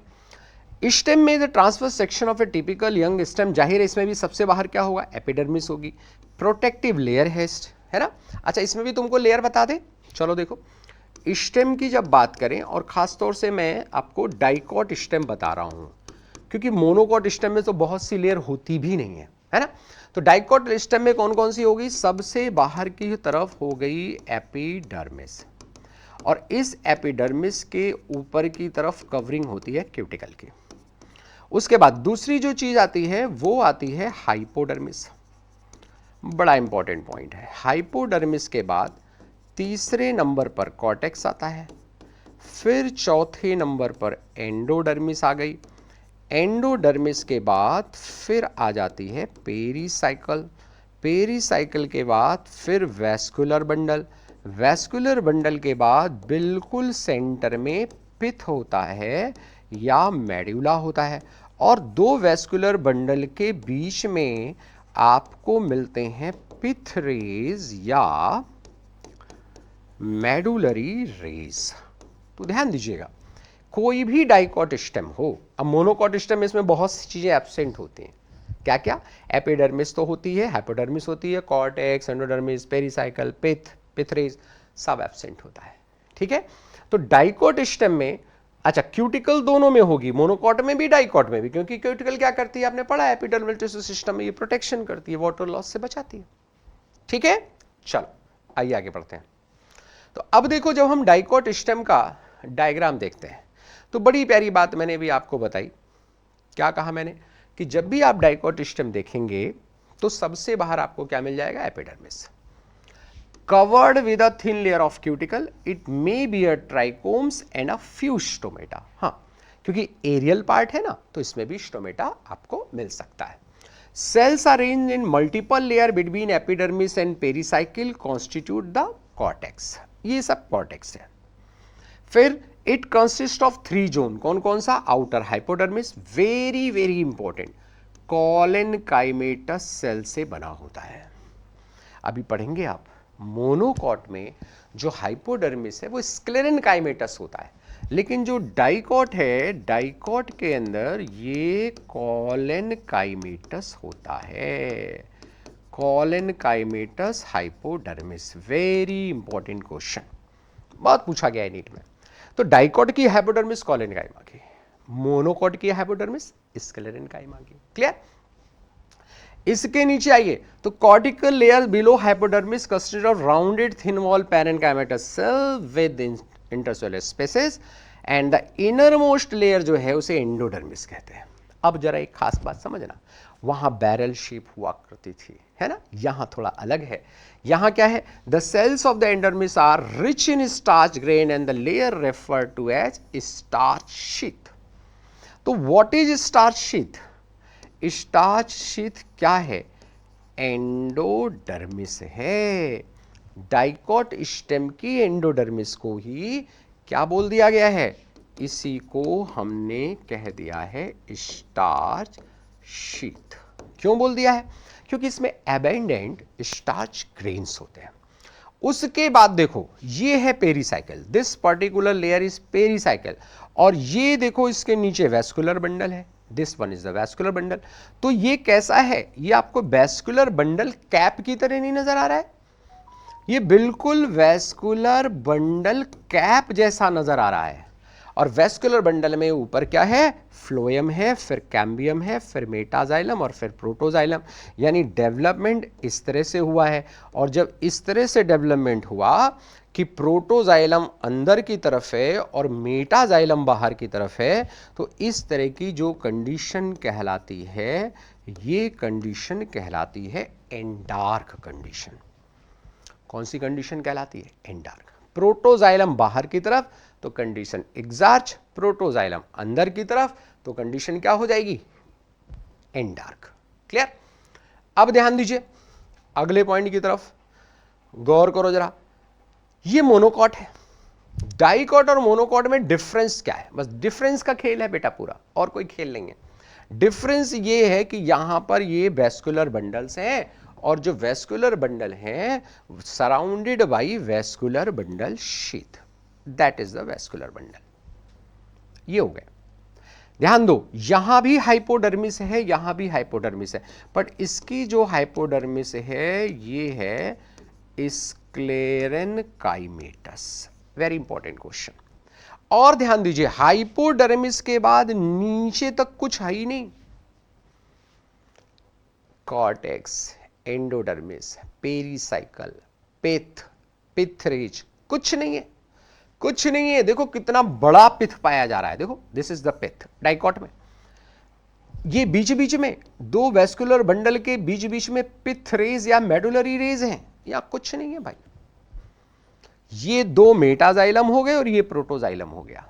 स्टेम में the transverse section of A typical young stem, जाहिर है इसमें भी सबसे बाहर क्या होगा? एपिडर्मिस होगी। प्रोटेक्टिव लेयर है ना। अच्छा, इसमें भी तुमको लेयर बता दे। चलो देखो, स्टेम की जब बात करें, और खास तौर से मैं आपको डाइकॉट स्टेम बता रहा हूं क्योंकि मोनोकॉट स्टेम में तो बहुत सी लेयर होती भी नहीं है ना। तो डाइकॉट स्टेम में कौन कौन सी होगी? सबसे बाहर की तरफ हो गई एपिडर्मिस, और इस एपिडर्मिस के ऊपर की तरफ कवरिंग होती है क्यूटिकल की। उसके बाद दूसरी जो चीज आती है वो आती है हाइपोडर्मिस। बड़ा इंपॉर्टेंट पॉइंट है। हाइपोडर्मिस के बाद तीसरे नंबर पर कॉर्टेक्स आता है, फिर चौथे नंबर पर एंडोडर्मिस आ गई। एंडोडर्मिस के बाद फिर आ जाती है पेरीसाइकल, पेरीसाइकिल के बाद फिर वैस्कुलर बंडल, वैस्कुलर बंडल के बाद बिल्कुल सेंटर में पिथ होता है या मेड्यूला होता है, और दो वैस्कुलर बंडल के बीच में आपको मिलते हैं पिथ रेज या मेडुलरी रेज। तो ध्यान दीजिएगा, कोई भी डाइकॉट स्टेम हो, अब मोनोकॉट स्टेम इसमें बहुत सी चीजें एब्सेंट होती हैं। क्या क्या? एपिडर्मिस तो होती है, हाइपोडर्मिस होती है, कॉर्टेक्स, एंडोडर्मिस, पेरीसाइकल, पिथ, पिथरेज, सब एब्सेंट होता है। ठीक है, तो डाइकॉट स्टेम में, अच्छा क्यूटिकल दोनों में होगी, मोनोकॉट में भी डाइकॉट में भी, क्योंकि क्यूटिकल क्या करती है आपने पढ़ा, एपिडर्मल टिश्यू सिस्टम में ये प्रोटेक्शन करती है, वाटर लॉस से बचाती है। ठीक है, चलो आइए आगे बढ़ते हैं। तो अब देखो, जब हम डाइकॉट स्टेम का डायग्राम देखते हैं तो बड़ी प्यारी बात मैंने भी आपको बताई। क्या कहा मैंने कि जब भी आप डाइकॉट स्टेम देखेंगे तो सबसे बाहर आपको क्या मिल जाएगा? Epidermis covered with a thin layer of cuticle, it may be a trichomes and a few stomata. हाँ, क्योंकि एरियल पार्ट है ना, तो इसमें भी स्टोमेटा आपको मिल सकता है। Cells are arranged in multiple layer between epidermis and pericycle constitute the cortex. ये सब कॉर्टेक्स है। फिर इट कंसिस्ट ऑफ 3 जोन, कौन कौन सा? Outer hypodermis, very very important, collenchymatous cell से बना होता है। अभी पढ़ेंगे आप, मोनोकॉट में जो हाइपोडर्मिस है वो स्क्लेरेनकाइमेटस होता है, लेकिन जो डाइकॉट है, डाइकॉट के अंदर ये कॉलेनकाइमेटस होता है, collenchymatous hypodermis. Very important question, बहुत पूछा गया है नीट में। तो डाइकॉट की हाइपोडर्मिस कॉलेनकाइमा की, मोनोकॉट की हाइपोडर्मिस स्क्लेरेनकाइमा की। क्लियर? इसके नीचे आइए तो cortical layer below hypodermis consist of rounded thin wall parenchymatous cell with intercellular spaces, and the innermost layer जो है उसे एंडोडर्मिस कहते हैं। अब जरा एक खास बात समझना, वहां बैरल शेप हुआ करती थी, है ना, यहां थोड़ा अलग है। यहां क्या है? The cells of the endodermis are rich in starch grain and the layer refer to as starch sheath. तो what is starch sheath? Starch sheath क्या है? एंडोडर्मिस है। डाइकॉट स्टेम की एंडोडर्मिस को ही क्या बोल दिया गया है? इसी को हमने कह दिया है स्टार्च शीथ। क्यों बोल दिया है? क्योंकि इसमें एबेंडेंट स्टार्च ग्रेन्स होते हैं। उसके बाद देखो, ये है pericycle, this particular layer is pericycle, और ये देखो इसके नीचे वैस्कुलर बंडल है, this one is the vascular bundle. तो ये कैसा है? ये आपको वैस्कुलर बंडल कैप की तरह नहीं नजर आ रहा है? ये बिल्कुल वैस्कुलर बंडल कैप जैसा नजर आ रहा है। और वैस्कुलर बंडल में ऊपर क्या है? फ्लोएम है, फिर कैम्बियम है, फिर मेटाजाइलम और फिर प्रोटोजाइलम। यानी डेवलपमेंट इस तरह से हुआ है। और जब इस तरह से डेवलपमेंट हुआ कि प्रोटोजाइलम अंदर की तरफ है और मेटाजाइलम बाहर की तरफ है, तो इस तरह की जो कंडीशन कहलाती है, ये कंडीशन कहलाती है एंडार्क कंडीशन। कौन सी कंडीशन कहलाती है? एंडार्क। प्रोटोजाइलम बाहर की तरफ तो कंडीशन एग्जार्च, प्रोटोजाइलम अंदर की तरफ तो कंडीशन क्या हो जाएगी? एंडार्क। क्लियर? अब ध्यान दीजिए अगले पॉइंट की तरफ, गौर करो जरा। ये मोनोकॉट है, डाइकॉट और मोनोकॉट में डिफरेंस क्या है? बस डिफरेंस का खेल है बेटा पूरा, और कोई खेल नहीं है। डिफरेंस ये है कि यहां पर ये वैस्कुलर बंडल्स हैं, और जो वैस्कुलर बंडल हैं surrounded by vascular bundle sheath, that is the vascular bundle. ये हो गया। ध्यान दो, यहां भी हाइपोडर्मिस है, यहां भी हाइपोडर्मिस है, बट इसकी जो हाइपोडर्मिस है ये है स्क्लेरेनकाइमेटस। Very important question. और ध्यान दीजिए, हाइपोडर्मिस के बाद नीचे तक कुछ है ही नहीं। कॉर्टेक्स, एंडोडर्मिस, पेरीसाइकल, पिथ, पिथरेज, कुछ नहीं है, कुछ नहीं है। देखो कितना बड़ा पिथ पाया जा रहा है, देखो this is the pith dicot में। ये बीच बीच में दो वैस्कुलर बंडल के बीच बीच में पिथ रेज या मेडुलरी रेज हैं, या कुछ नहीं है भाई। ये दो मेटाजाइलम हो गए और ये प्रोटोजाइलम हो गया।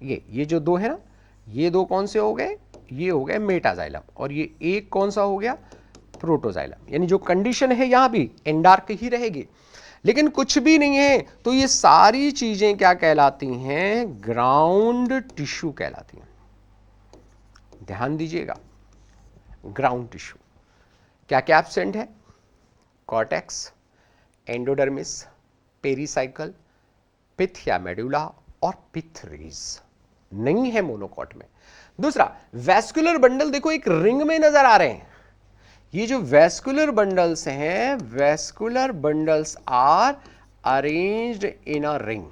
ये जो दो है ना, ये दो कौन से हो गए? ये हो गए मेटाजाइलम। और ये एक कौन सा हो गया? प्रोटोजाइलम, यानी जो कंडीशन है यहां भी एंडार्क ही रहेगी, लेकिन कुछ भी नहीं है तो ये सारी चीजें क्या कहलाती हैं, ग्राउंड टिश्यू कहलाती हैं। ध्यान दीजिएगा, ग्राउंड टिश्यू क्या क्या एब्सेंट है, कॉर्टेक्स, एंडोडर्मिस, पेरीसाइकल, पिथ या मेडुला और पिथरीज नहीं है मोनोकॉट में। दूसरा, वेस्कुलर बंडल देखो एक रिंग में नजर आ रहे हैं। ये जो वेस्कुलर बंडल्स हैं, vascular bundles are arranged in a ring,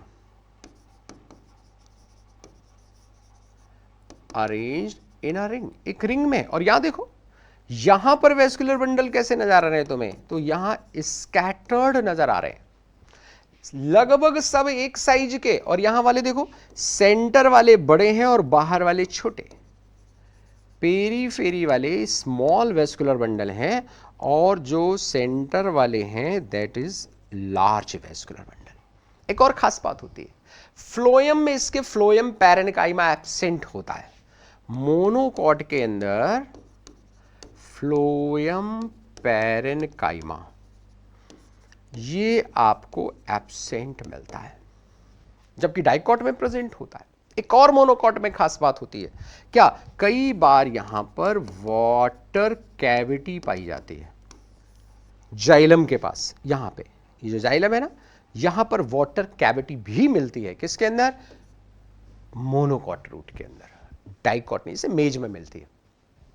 arranged in a ring, एक रिंग में। और यहां देखो, यहां पर वेस्कुलर बंडल कैसे नजर आ रहे हैं तुम्हें, तो यहां स्कैटर्ड नजर आ रहे हैं, लगभग सब एक साइज के। और यहां वाले देखो, सेंटर वाले बड़े हैं और बाहर वाले छोटे, पेरीफेरी वाले स्मॉल वेस्कुलर बंडल हैं, और जो सेंटर वाले हैं that is large vascular bundle. एक और खास बात होती है, फ्लोएम में इसके फ्लोएम पैरेन्काइमा एब्सेंट होता है। मोनोकॉट के अंदर फ्लोएम पैरेन्काइमा ये आपको एब्सेंट मिलता है, जबकि डाइकॉट में प्रेजेंट होता है। एक और मोनोकॉट में खास बात होती है क्या, कई बार यहां पर वाटर कैविटी पाई जाती है जाइलम के पास। यहां पे ये जो जाइलम है ना, यहां पर वाटर कैविटी भी मिलती है, किसके अंदर, मोनोकॉट रूट के अंदर, डाइकॉट नहीं, इसे मेज में मिलती है।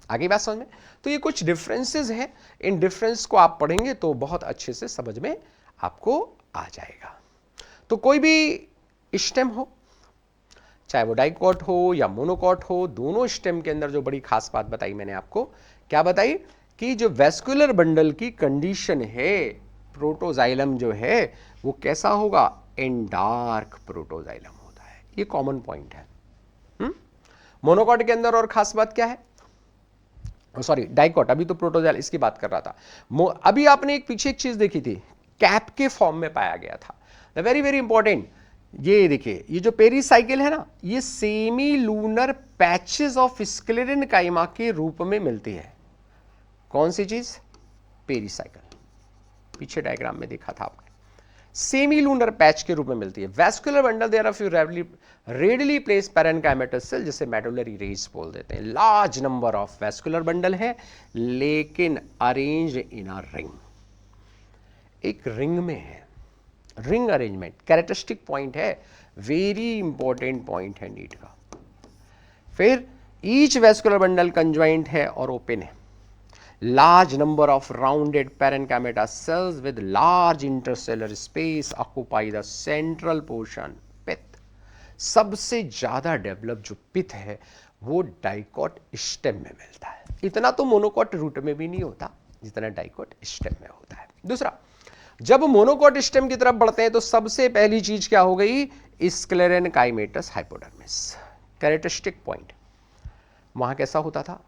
आगे बात समझ में। तो ये कुछ डिफरेंसेस हैं, इन डिफरेंस को आप पढ़ेंगे तो बहुत अच्छे से समझ में आपको आ जाएगा। तो कोई भी स्टेम हो, चाहे वो डाइकॉट हो या मोनोकॉट हो, दोनों स्टेम के अंदर जो बड़ी खास बात बताई मैंने आपको, क्या बताई, कि जो वेस्कुलर बंडल की कंडीशन है, प्रोटोजाइलम जो है वो कैसा होगा, एंडार्क प्रोटोजाइलम होता है। ये कॉमन पॉइंट है। मोनोकॉट के अंदर और खास बात क्या है, सॉरी डाइकॉट, अभी तो प्रोटोजाइल इसकी बात कर रहा था। अभी आपने एक पीछे एक चीज देखी थी, कैप के फॉर्म में पाया गया था, वेरी वेरी इंपॉर्टेंट। ये देखिए, ये जो पेरीसाइकिल है ना, ये semi lunar patches of sclerenchyma के रूप में मिलती है। कौन सी चीज, पेरीसाइकिल, पीछे डायग्राम में देखा था आपने, सेमी लूनर पैच के रूप में मिलती है। Vascular bundle there are few radially placed parenchymatous cell, जिसे मेडुलरी रेज बोल देते हैं। Large number of vascular bundle है, लेकिन अरेंज इन अ रिंग, एक रिंग में है। रिंग अरेंजमेंट कैरेक्टरिस्टिक पॉइंट है, वेरी इंपॉर्टेंट पॉइंट है नीट का। फिर ईच वेस्कुलर बंडल कंजॉइंट है और ओपन है। Large number of rounded parenchyma cells with large intercellular space occupy the central portion, pith। सबसे ज्यादा डेवलप जो पिथ है वो डाइकॉट स्टेम में मिलता है। इतना तो मोनोकॉट रूट में भी नहीं होता जितना डाइकॉट स्टेम में होता है। दूसरा, जब मोनोकॉट स्टेम की तरफ बढ़ते हैं तो सबसे पहली चीज क्या हो गई, स्क्लेरेनकाइमेटस हाइपोडर्मिस। कैरेक्टरिस्टिक पॉइंट, वहां कैसा होता था,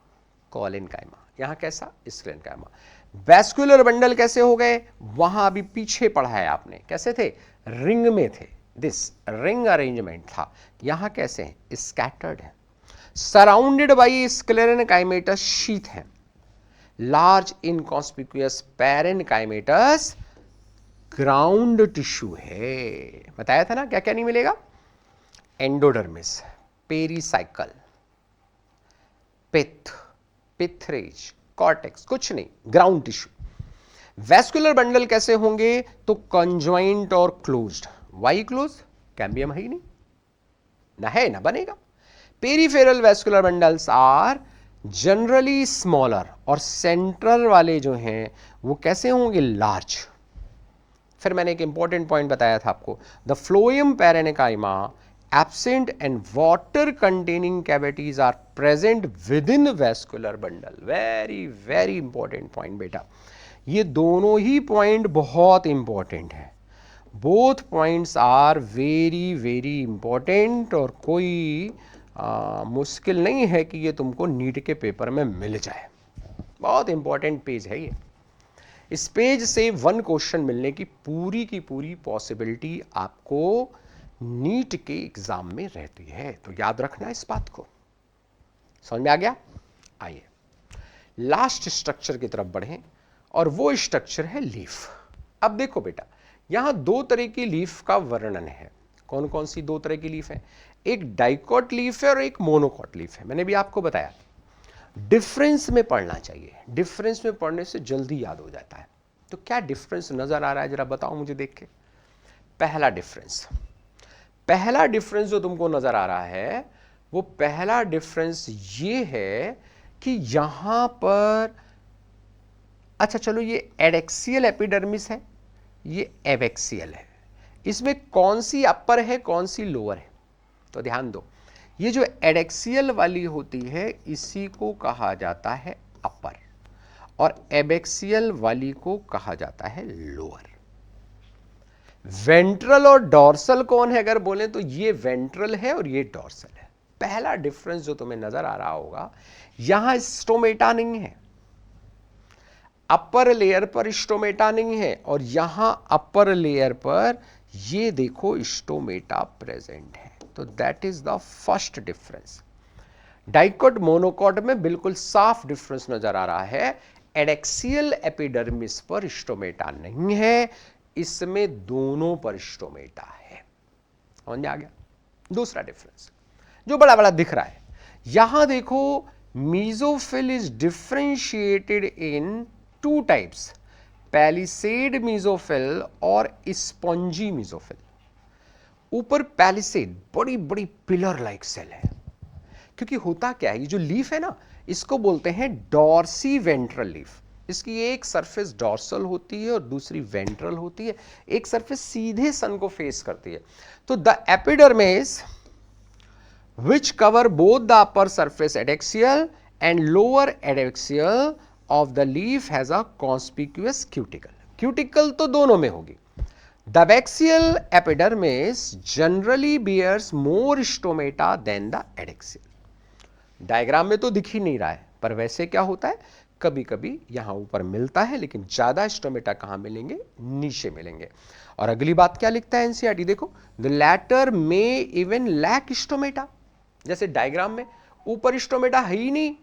कॉलेनकाइमा, यहां कैसा, स्क्लेरेनकाइमा। वेस्कुलर बंडल कैसे हो गए, वहां अभी पीछे पढ़ा है आपने, कैसे थे, रिंग में थे, दिस रिंग अरेंजमेंट था। यहां कैसे हैं, स्कैटर्ड है, सराउंडेड बाई स्क्लेरेनकाइमेटस शीथ है, लार्ज इनकॉन्स्पिक्यूअस पैरेन्काइमेटस ग्राउंड टिश्यू है। बताया था ना क्या क्या नहीं मिलेगा, एंडोडर्मिस, पेरीसाइकल, पिथ, पिथरेज, कॉर्टेक्स, कुछ नहीं, ग्राउंड टिश्यू। वेस्कुलर बंडल कैसे होंगे, तो कंजॉइंट और क्लोज्ड। वाई क्लोज, कैम्बियम है ही नहीं, ना है ना बनेगा। Peripheral vascular bundles are generally smaller, और सेंट्रल वाले जो हैं वो कैसे होंगे, लार्ज। फिर मैंने एक इंपॉर्टेंट पॉइंट बताया था आपको, the phloem parenchyma absent and water containing cavities are present within vascular bundle। very very important point बेटा, ये दोनों ही पॉइंट बहुत इंपॉर्टेंट है। Both points are very very important, और कोई मुश्किल नहीं है कि ये तुमको नीट के पेपर में मिल जाए। बहुत इंपॉर्टेंट पेज है ये। इस पेज से 1 क्वेश्चन मिलने की पूरी पॉसिबिलिटी आपको नीट के एग्जाम में रहती है, तो याद रखना इस बात को। समझ में आ गया। आइए लास्ट स्ट्रक्चर की तरफ बढ़ें, और वो स्ट्रक्चर है लीफ। अब देखो बेटा, यहां दो तरह की लीफ का वर्णन है। कौन कौन सी दो तरह की लीफ है? एक डाइकॉट लीफ है और एक मोनोकॉट लीफ है। मैंने भी आपको बताया डिफरेंस में पढ़ना चाहिए, डिफरेंस में पढ़ने से जल्दी याद हो जाता है। तो क्या डिफरेंस नजर आ रहा है, जरा बताओ मुझे देख के। पहला डिफरेंस जो तुमको नजर आ रहा है, वो पहला डिफरेंस ये है कि यहां पर, अच्छा चलो, ये एडेक्सियल एपिडर्मिस है, ये एबैक्सियल है। इसमें कौन सी अपर है, कौन सी लोअर है? तो ध्यान दो, ये जो एडेक्सियल वाली होती है इसी को कहा जाता है अपर, और एबैक्सियल वाली को कहा जाता है लोअर। वेंट्रल और डॉर्सल कौन है अगर बोले तो ये वेंट्रल है और ये डॉर्सल है। पहला डिफरेंस जो तुम्हें नजर आ रहा होगा, यहां स्टोमेटा नहीं है, अपर लेयर पर स्टोमेटा नहीं है, और यहां अपर लेयर पर ये देखो स्टोमेटा प्रेजेंट है। तो that is the first difference. Dicot monocot में बिल्कुल साफ डिफरेंस नजर आ रहा है। एडेक्सियल एपिडर्मिस पर स्टोमेटा नहीं है, इसमें दोनों पर स्टोमेटा है। समझ में आ गया? दूसरा डिफरेंस जो बड़ा बड़ा दिख रहा है, यहां देखो, mesophyll is differentiated in two types, palisade mesophyll और स्पॉन्जी मीजोफिल। ऊपर पैलिसेड बड़ी बड़ी पिलर लाइक सेल है, क्योंकि होता क्या है, ये जो लीफ है ना, इसको बोलते हैं डॉर्सी वेंट्रल लीफ। इसकी एक सरफेस डॉर्सल होती है और दूसरी वेंट्रल होती है। एक सरफेस सीधे सन को फेस करती है। तो the epidermis which cover both the upper surface adaxial and lower adaxial of the leaf has a conspicuous cuticle. Cuticle तो दोनों में होगी। The abaxial epidermis generally bears more stomata than the adaxial. Diagram में तो दिख ही नहीं रहा है, पर वैसे क्या होता है, कभी कभी यहां ऊपर मिलता है, लेकिन ज्यादा स्टोमेटा कहां मिलेंगे, नीचे मिलेंगे। और अगली बात क्या लिखता है एनसीईआरटी, देखो, the latter may even lack stomata. जैसे डायग्राम में ऊपर स्टोमेटा है ही नहीं,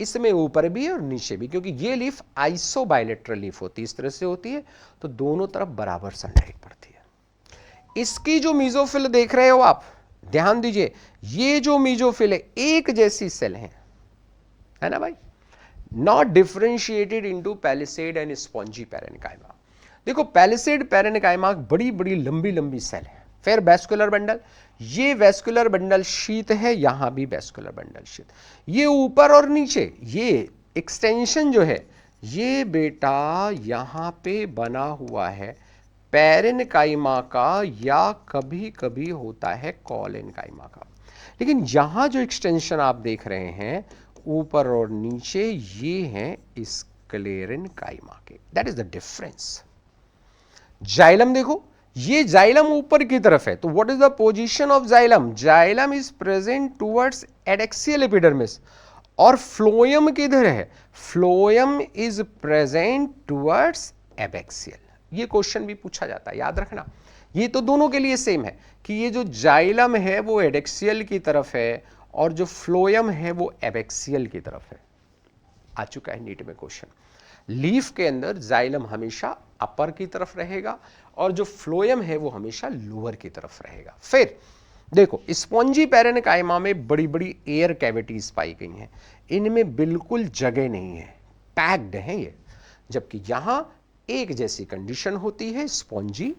इसमें ऊपर भी है और नीचे भी, क्योंकि ये लीफ आइसोबाइलेटरल लीफ होती है, इस तरह से होती है, तो दोनों तरफ बराबर सनलाइट पड़ती है। इसकी जो मीजोफिल देख रहे हो आप, ध्यान दीजिए, ये जो मीजोफिल है एक जैसी सेल है ना भाई, not differentiated into palisade and spongy parenchyma. देखो, पैलिसेड पैरेन्काइमा बड़ी बड़ी लंबी लंबी सेल है। फिर वेस्कुलर बंडल, ये वेस्कुलर बंडल शीत है, यहां भी वेस्कुलर बंडल शीत। ये ऊपर और नीचे, ये एक्सटेंशन जो है, ये बेटा यहां पे बना हुआ है पैरेन्काइमा का, या कभी कभी होता है कॉलेन्काइमा का। लेकिन यहां जो एक्सटेंशन आप देख रहे हैं ऊपर और नीचे, ये हैं स्क्लेरेन्काइमा के। That is the difference. Xylem देखो, ये जाइलम ऊपर की तरफ है, तो what is the position of xylem? Xylem is present towards adaxial epidermis, और फ्लोएम किधर है? Phloem is present towards abaxial. ये क्वेश्चन भी पूछा जाता है, याद रखना। ये तो दोनों के लिए सेम है कि ये जो जाइलम है वो एडेक्सियल की तरफ है, और जो फ्लोएम है वो एबैक्सियल की तरफ है। आ चुका है नीट में क्वेश्चन। लीफ के अंदर जाइलम हमेशा अपर की तरफ रहेगा, और जो फ्लोएम है वो हमेशा लोअर की तरफ रहेगा। फिर देखो, स्पॉन्जी पैरेन्काइमा में बड़ी बड़ी एयर कैविटीज पाई गई हैं, इनमें बिल्कुल जगह नहीं है, पैक्ड है ये। जबकि यहां एक जैसी कंडीशन होती है स्पॉन्जी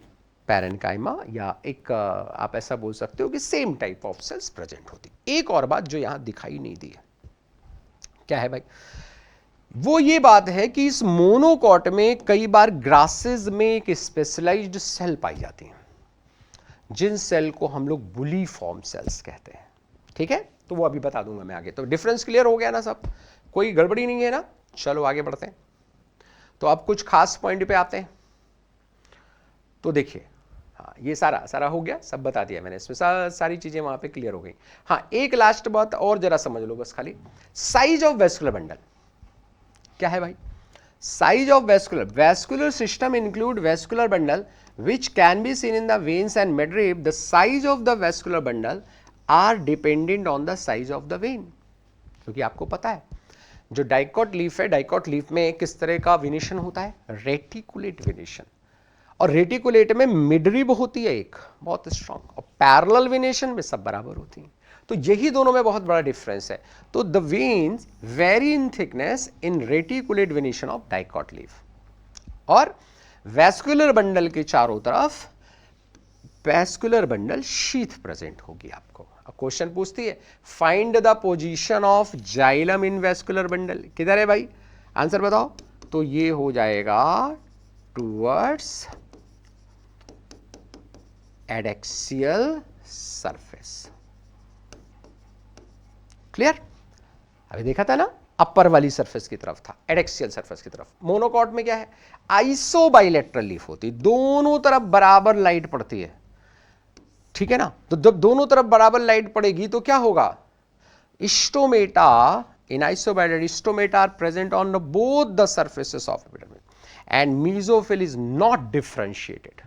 पैरेन्काइमा, या एक आप ऐसा बोल सकते हो कि same type of cells present होती। एक और बात जो यहां दिखाई नहीं दी है, क्या है भाई? वो ये बात है कि इस मोनोकॉट में कई बार ग्रासेस में एक स्पेशलाइज्ड सेल पाई जाती हैं, जिन सेल को हम लोग बुली फॉर्म सेल्स कहते हैं। ठीक है, तो वो अभी बता दूंगा मैं आगे। तो डिफरेंस क्लियर हो गया ना सब? कोई गड़बड़ी नहीं है ना? चलो आगे बढ़ते हैं। तो अब कुछ खास पॉइंट पे आते हैं। तो देखिए, हाँ, ये सारा हो गया, सब बता दिया मैंने, इसमें सारी चीजें वहां पे क्लियर हो गई। हाँ, एक लास्ट बात और जरा समझ लो बस खाली, साइज ऑफ वेस्कुलर बंडल क्या है भाई? Size of vascular system include vascular bundle which can be seen in the veins and midrib. The size of the vascular bundle are dependent on the size of the vein. क्योंकि आपको पता है जो dicot leaf है, dicot leaf में किस तरह का वेनेशन होता है? Reticulate venation. और रेटिकुलेट में मिड रिब होती है एक बहुत स्ट्रांग, और पैरेलल वेनेशन में सब बराबर होती हैं। तो यही दोनों में बहुत बड़ा डिफरेंस है। तो the veins very in thickness in reticulate venation of dicot leaf. और वैस्कुलर बंडल के चारों तरफ वैस्कुलर बंडल शीथ प्रेजेंट होगी आपको। अब क्वेश्चन पूछती है find the position of xylem in vascular bundle. किधर है भाई? आंसर बताओ। तो ये हो जाएगा टूवर्ड्स एडेक्सियल सरफेस। क्लियर? अभी देखा था ना, अपर वाली सरफेस की तरफ था, एडेक्सियल सरफेस की तरफ। मोनोकॉट में क्या है? आइसोबाइलेटरल लीफ होती, दोनों तरफ बराबर लाइट पड़ती है, ठीक है ना। तो जब दोनों तरफ बराबर लाइट पड़ेगी तो क्या होगा? Stomata in isobilateral stomata are present on both the surfaces of epidermis and mesophyll is not differentiated.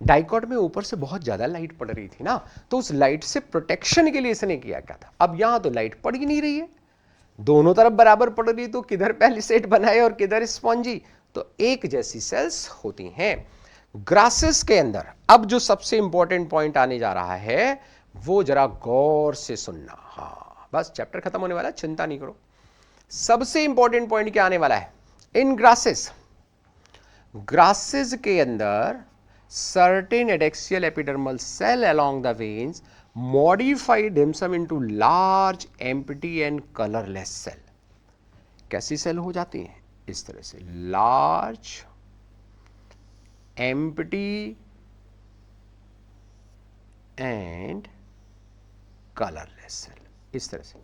Dicot में ऊपर से बहुत ज्यादा लाइट पड़ रही थी ना, तो उस लाइट से प्रोटेक्शन के लिए इसने किया क्या था? अब यहां तो लाइट पड़ ही नहीं रही है, दोनों तरफ बराबर पड़ रही, तो किधर पैलिसेड बनाए और किधर स्पॉन्जी? तो एक जैसी सेल्स होती हैं ग्रासेस के अंदर। अब जो सबसे इंपॉर्टेंट पॉइंट आने जा रहा है वो जरा गौर से सुनना। हाँ, बस चैप्टर खत्म होने वाला है, चिंता नहीं करो। सबसे इंपॉर्टेंट पॉइंट क्या आने वाला है? इन ग्रासेस, ग्रासेस के अंदर certain adaxial epidermal cell along the veins modified themselves into large empty and colorless cell। कैसी सेल हो जाती हैं? इस तरह से large empty and colourless cell, इस तरह से।